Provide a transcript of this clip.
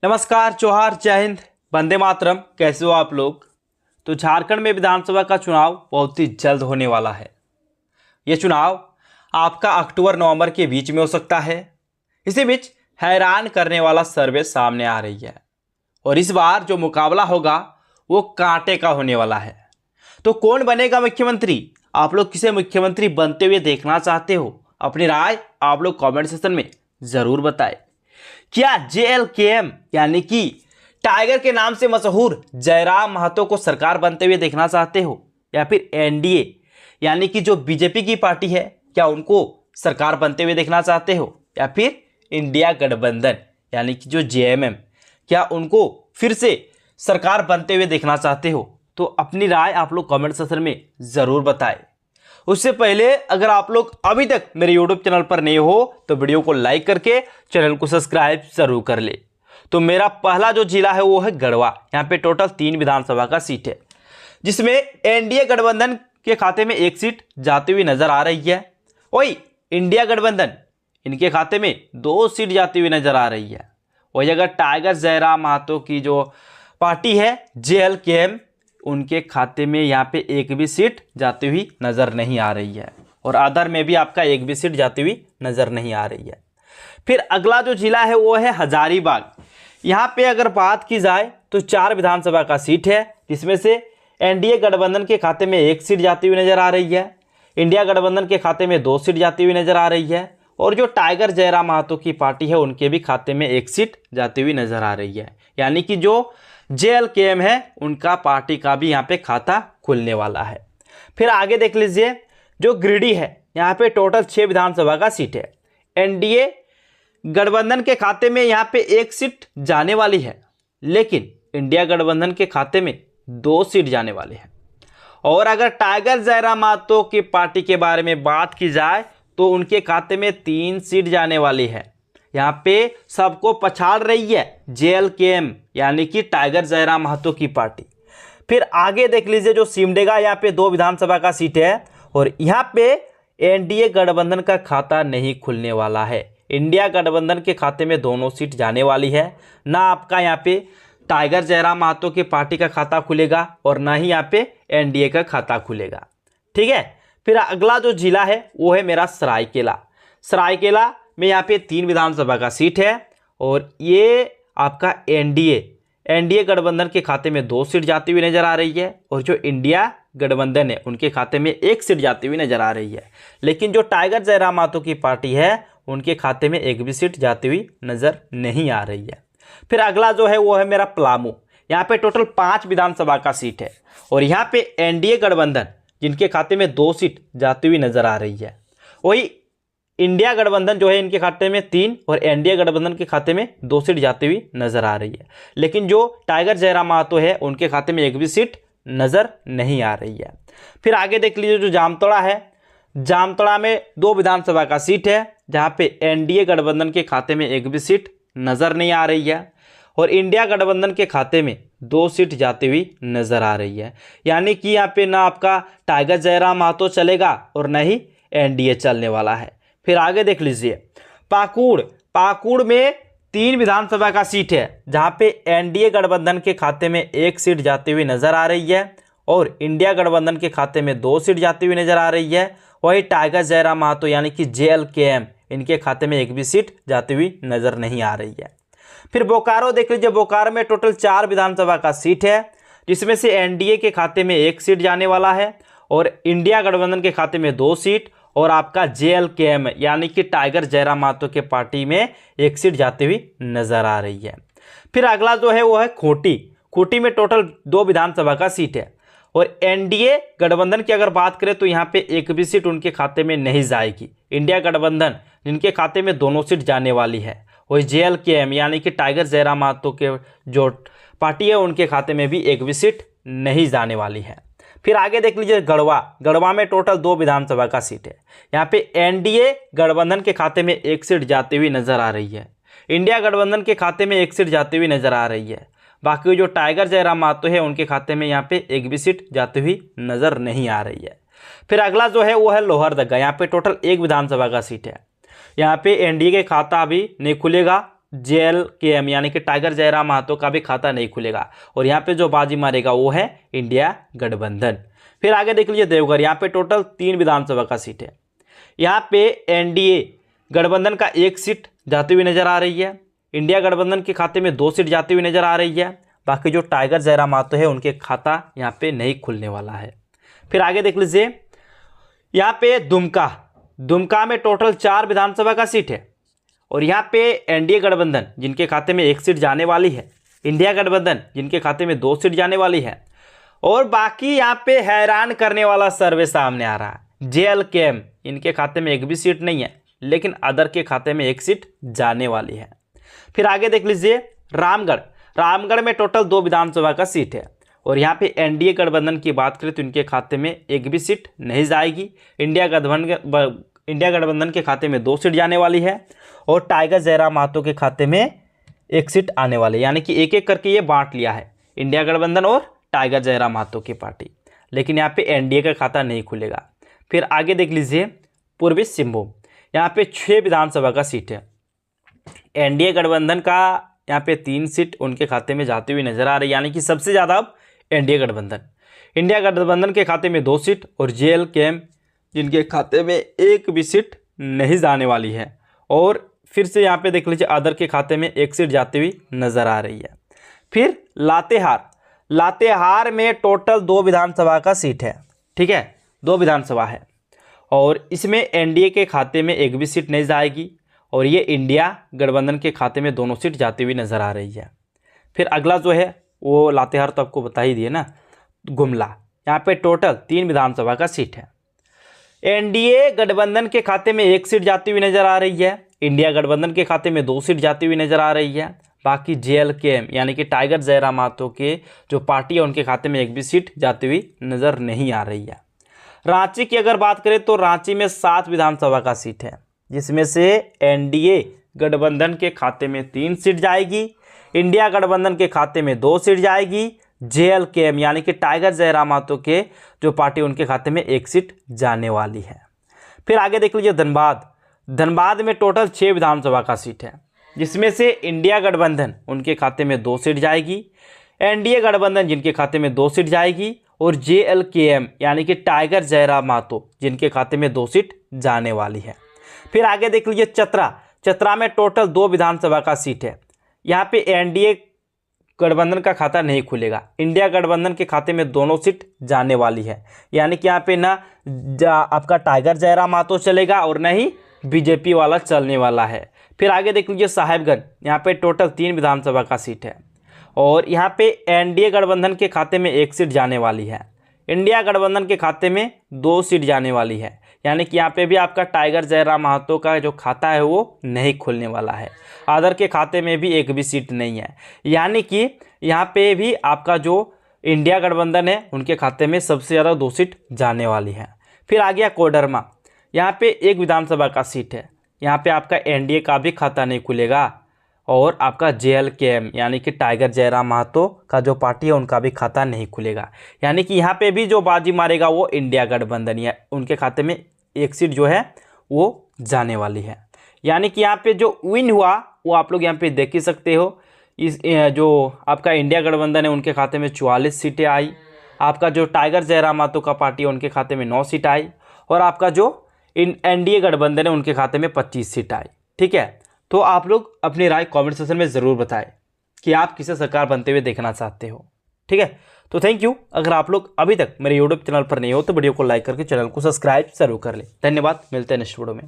नमस्कार, जोहार, जय हिंद, वंदे मातरम। कैसे हो आप लोग। तो झारखंड में विधानसभा का चुनाव बहुत ही जल्द होने वाला है। यह चुनाव आपका अक्टूबर नवंबर के बीच में हो सकता है। इसी बीच हैरान करने वाला सर्वे सामने आ रही है और इस बार जो मुकाबला होगा वो कांटे का होने वाला है। तो कौन बनेगा मुख्यमंत्री? आप लोग किसे मुख्यमंत्री बनते हुए देखना चाहते हो? अपनी राय आप लोग कमेंट सेक्शन में ज़रूर बताएं। क्या JLKM यानी कि टाइगर के नाम से मशहूर जयराम महतो को सरकार बनते हुए देखना चाहते हो, या फिर NDA यानी कि जो बीजेपी की पार्टी है, क्या उनको सरकार बनते हुए देखना चाहते हो, या फिर इंडिया गठबंधन यानी कि जो JMM, क्या उनको फिर से सरकार बनते हुए देखना चाहते हो? तो अपनी राय आप लोग कमेंट सेक्शन में ज़रूर बताएं। उससे पहले अगर आप लोग अभी तक मेरे YouTube चैनल पर नए हो तो वीडियो को लाइक करके चैनल को सब्सक्राइब जरूर कर ले। तो मेरा पहला जो जिला है वो है गढ़वा। यहाँ पे टोटल 3 विधानसभा का सीट है, जिसमें NDA गठबंधन के खाते में 1 सीट जाती हुई नजर आ रही है। वही इंडिया गठबंधन, इनके खाते में 2 सीट जाती हुई नजर आ रही है। वही अगर टाइगर जयराम महतो की जो पार्टी है JLKM, उनके खाते में यहाँ पे 1 भी सीट जाती हुई नज़र नहीं आ रही है, और अदर में भी आपका 1 भी सीट जाती हुई नज़र नहीं आ रही है। फिर अगला जो जिला है वो है हजारीबाग। यहाँ पे अगर बात की जाए तो 4 विधानसभा का सीट है, जिसमें से NDA गठबंधन के खाते में 1 सीट जाती हुई नज़र आ रही है, इंडिया गठबंधन के खाते में 2 सीट जाती हुई नज़र आ रही है, और जो टाइगर जयराम महतो की पार्टी है उनके भी खाते में 1 सीट जाती हुई नज़र आ रही है। यानी कि जो JLKM है उनका पार्टी का भी यहाँ पे खाता खुलने वाला है। फिर आगे देख लीजिए जो गिरिडीह है, यहाँ पे टोटल 6 विधानसभा का सीट है। NDA गठबंधन के खाते में यहाँ पे 1 सीट जाने वाली है, लेकिन इंडिया गठबंधन के खाते में 2 सीट जाने वाली है। और अगर टाइगर जयराम महतो की पार्टी के बारे में बात की जाए तो उनके खाते में 3 सीट जाने वाली है। यहाँ पे सबको पछाड़ रही है JLKM यानी कि टाइगर जयराम महतो की पार्टी। फिर आगे देख लीजिए जो सिमडेगा, यहाँ पे 2 विधानसभा का सीट है, और यहाँ पे NDA गठबंधन का खाता नहीं खुलने वाला है। इंडिया गठबंधन के खाते में दोनों सीट जाने वाली है। ना आपका यहाँ पे टाइगर जयराम महतो की पार्टी का खाता खुलेगा और ना ही यहाँ पे NDA का खाता खुलेगा। ठीक है। फिर अगला जो जिला है वो है मेरा सरायकेला। सरायकेला में यहाँ पे 3 विधानसभा का सीट है, और ये आपका NDA गठबंधन के खाते में 2 सीट जाती हुई नजर आ रही है, और जो इंडिया गठबंधन है उनके खाते में 1 सीट जाती हुई नजर आ रही है। लेकिन जो टाइगर जयराम महतो की पार्टी है उनके खाते में 1 भी सीट जाती हुई नजर नहीं आ रही है। फिर अगला जो है वो है मेरा पलामू। यहाँ पे टोटल 5 विधानसभा का सीट है, और यहाँ पे NDA गठबंधन जिनके खाते में 2 सीट जाती हुई नजर आ रही है, वही इंडिया गठबंधन जो है इनके खाते में 3 और NDA गठबंधन के खाते में 2 सीट जाती हुई नजर आ रही है। लेकिन जो टाइगर जयराम महतो है उनके खाते में 1 भी सीट नजर नहीं आ रही है। फिर आगे देख लीजिए जो जामताड़ा है। जामताड़ा में 2 विधानसभा का सीट है, जहाँ पे NDA गठबंधन के खाते में 1 भी सीट नजर नहीं आ रही है, और इंडिया गठबंधन के खाते में 2 सीट जाती हुई नजर आ रही है। यानी कि यहाँ पे ना आपका टाइगर जयराम महतो चलेगा और न ही NDA चलने वाला है। फिर आगे देख लीजिए पाकुड़ में 3 विधानसभा का सीट है, जहाँ पे NDA गठबंधन के खाते में 1 सीट जाती हुई नजर आ रही है, और इंडिया गठबंधन के खाते में 2 सीट जाती हुई नजर आ रही है। वही टाइगर जयराम महतो यानी कि JLKM इनके खाते में 1 भी सीट जाती हुई नजर नहीं आ रही है। फिर बोकारो देख लीजिए। बोकारो में टोटल 4 विधानसभा का सीट है, जिसमें से NDA के खाते में 1 सीट जाने वाला है, और इंडिया गठबंधन के खाते में 2 सीट, और आपका JLKM यानी कि टाइगर जयराम महतो के पार्टी में 1 सीट जाती हुई नजर आ रही है। फिर अगला जो है वो है खूंटी में टोटल 2 विधानसभा का सीट है, और NDA गठबंधन की अगर बात करें तो यहाँ पे 1 भी सीट उनके खाते में नहीं जाएगी। इंडिया गठबंधन जिनके खाते में दोनों सीट जाने वाली है, वही JLKM यानी कि टाइगर जयराम महतो के जो पार्टी है उनके खाते में भी 1 भी सीट नहीं जाने वाली है। फिर आगे देख लीजिए गढ़वा में टोटल 2 विधानसभा का सीट है। यहाँ पे NDA गठबंधन के खाते में 1 सीट जाती हुई नजर आ रही है, इंडिया गठबंधन के खाते में 1 सीट जाती हुई नजर आ रही है। बाकी जो टाइगर जयराम महतो है उनके खाते में यहाँ पे 1 भी सीट जाती हुई नजर नहीं आ रही है। फिर अगला जो है वो है लोहरदगा। यहाँ पे टोटल 1 विधानसभा का सीट है। यहाँ पे NDA के खाता अभी नहीं खुलेगा, JLKM यानी कि टाइगर जयराम महतो का भी खाता नहीं खुलेगा और यहाँ पे जो बाजी मारेगा वो है इंडिया गठबंधन। फिर आगे देख लीजिए देवघर, यहाँ पे टोटल 3 विधानसभा का सीट है। यहाँ पे NDA गठबंधन का 1 सीट जाती हुई नजर आ रही है, इंडिया गठबंधन के खाते में 2 सीट जाती हुई नजर आ रही है। बाकी जो टाइगर जयराम महतो है उनके खाता यहाँ पे नहीं खुलने वाला है। फिर आगे देख लीजिए, यहाँ पे दुमका में टोटल 4 विधानसभा का सीट है और यहाँ पे NDA गठबंधन जिनके खाते में 1 सीट जाने वाली है, इंडिया गठबंधन जिनके खाते में 2 सीट जाने वाली है और बाकी यहाँ पे हैरान करने वाला सर्वे सामने आ रहा है। JLKM इनके खाते में 1 भी सीट नहीं है, लेकिन अदर के खाते में 1 सीट जाने वाली है। फिर आगे देख लीजिए रामगढ़ में टोटल 2 विधानसभा का सीट है और यहाँ पे NDA गठबंधन की बात करें तो इनके खाते में 1 भी सीट नहीं जाएगी। इंडिया गठबंधन के खाते में 2 सीट जाने वाली है और टाइगर जयराम महतो के खाते में 1 सीट आने वाली है, यानी कि एक एक करके ये बांट लिया है इंडिया गठबंधन और टाइगर जयराम महतो की पार्टी, लेकिन यहाँ पे NDA का खाता नहीं खुलेगा। फिर आगे देख लीजिए पूर्वी सिंहभूम, यहाँ पे 6 विधानसभा का सीट है। NDA गठबंधन का यहाँ पे 3 सीट उनके खाते में जाती हुई नजर आ रही है, यानी कि सबसे ज़्यादा अब इंडिया गठबंधन के खाते में 2 सीट और JLKM जिनके खाते में 1 भी सीट नहीं जाने वाली है। और फिर से यहाँ पे देख लीजिए अदर के खाते में 1 सीट जाती हुई नजर आ रही है। फिर लातेहार में टोटल 2 विधानसभा का सीट है, ठीक है, 2 विधानसभा है और इसमें NDA के खाते में 1 भी सीट नहीं जाएगी और ये इंडिया गठबंधन के खाते में दोनों सीट जाती हुई नजर आ रही है। फिर अगला जो है वो लातेहार तो आपको बता ही दिए ना, गुमला, यहाँ पे टोटल 3 विधानसभा का सीट है। NDA गठबंधन के खाते में 1 सीट जाती हुई नजर आ रही है, इंडिया गठबंधन के खाते में 2 सीट जाती हुई नजर आ रही है। बाकी JLKM यानी कि टाइगर जयराम महतो के जो पार्टी है उनके खाते में 1 भी सीट जाती हुई नजर नहीं आ रही है। रांची की अगर बात करें तो रांची में 7 विधानसभा का सीट है, जिसमें से NDA गठबंधन के खाते में 3 सीट जाएगी, इंडिया गठबंधन के खाते में 2 सीट जाएगी, JLKM यानी कि टाइगर जयराम महतो के जो पार्टी उनके खाते में 1 सीट जाने वाली है। फिर आगे देख लीजिए धनबाद में टोटल 6 विधानसभा का सीट है, जिसमें से इंडिया गठबंधन उनके खाते में 2 सीट जाएगी, NDA गठबंधन जिनके खाते में 2 सीट जाएगी और JLKM यानी कि टाइगर जयराम महतो जिनके खाते में 2 सीट जाने वाली है। फिर आगे देख लीजिए चतरा में टोटल 2 विधानसभा का सीट है। यहाँ पे NDA गठबंधन का खाता नहीं खुलेगा, इंडिया गठबंधन के खाते में दोनों सीट जाने वाली है, यानी कि यहाँ पे ना आपका टाइगर जयराम महतो चलेगा और ना ही BJP वाला चलने वाला है। फिर आगे देख लीजिए साहेबगंज, यहाँ पे टोटल 3 विधानसभा का सीट है और यहाँ पे NDA गठबंधन के खाते में 1 सीट जाने वाली है, इंडिया गठबंधन के खाते में 2 सीट जाने वाली है, यानी कि यहाँ पे भी आपका टाइगर जयराम महतो का जो खाता है वो नहीं खुलने वाला है। अदर के खाते में भी 1 भी सीट नहीं है, यानी कि यहाँ पे भी आपका जो इंडिया गठबंधन है उनके खाते में सबसे ज़्यादा 2 सीट जाने वाली है। फिर आ गया कोडरमा, यहाँ पे 1 विधानसभा का सीट है, यहाँ पे आपका NDA का भी खाता नहीं खुलेगा और आपका JLKM यानी कि टाइगर जयराम महतो का जो पार्टी है उनका भी खाता नहीं खुलेगा, यानी कि यहाँ पे भी जो बाजी मारेगा वो इंडिया गठबंधन है, उनके खाते में 1 सीट जो है वो जाने वाली है। यानी कि यहाँ पे जो विन हुआ वो आप लोग यहाँ पे देख ही सकते हो। इस जो आपका इंडिया गठबंधन है उनके खाते में 44 सीटें आई, आपका जो टाइगर जयराम महतो का पार्टी है उनके खाते में 9 सीट आई और आपका जो NDA गठबंधन है उनके खाते में 25 सीट आई। ठीक है, तो आप लोग अपनी राय कमेंट सेक्शन में ज़रूर बताएं कि आप किसे सरकार बनते हुए देखना चाहते हो। ठीक है, तो थैंक यू। अगर आप लोग अभी तक मेरे यूट्यूब चैनल पर नहीं हो तो वीडियो को लाइक करके चैनल को सब्सक्राइब जरूर कर लें। धन्यवाद, मिलते हैं नेक्स्ट वीडियो में।